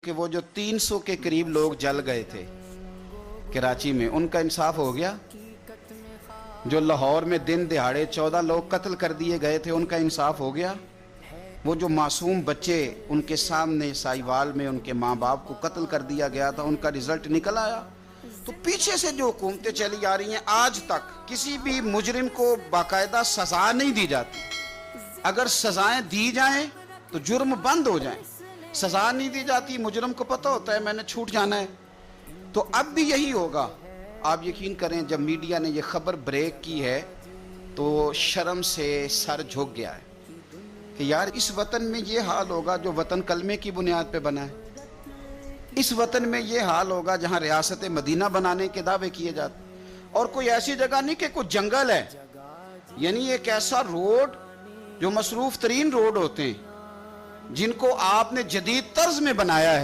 کہ وہ جو 300 کے قریب لوگ جل گئے تھے کراچی میں، ان کا انصاف ہو گیا؟ جو لاہور میں دن دہاڑے 14 لوگ قتل کر دیے گئے تھے، ان کا انصاف ہو گیا؟ وہ جو معصوم بچے ان کے سامنے سائیوال میں ان کے ماں باپ کو قتل کر دیا گیا تھا، ان کا رزلٹ نکل آیا؟ تو پیچھے سے جو حکومتیں چلی آ رہی ہیں، آج تک کسی بھی مجرم کو باقاعدہ سزا نہیں دی جاتی۔ اگر سزائیں دی جائیں تو جرم بند ہو جائیں، سزا نہیں دی جاتی، مجرم کو پتہ ہوتا ہے میں نے چھوٹ جانا ہے۔ تو اب بھی یہی ہوگا۔ آپ یقین کریں، جب میڈیا نے یہ خبر بریک کی ہے تو شرم سے سر جھک گیا ہے کہ یار اس وطن میں یہ حال ہوگا جو وطن کلمے کی بنیاد پہ بنا ہے، اس وطن میں یہ حال ہوگا جہاں ریاست مدینہ بنانے کے دعوے کیے جاتے، اور کوئی ایسی جگہ نہیں کہ کوئی جنگل ہے، یعنی ایک ایسا روڈ جو مصروف ترین روڈ ہوتے ہیں جن کو آپ نے جدید طرز میں بنایا ہے۔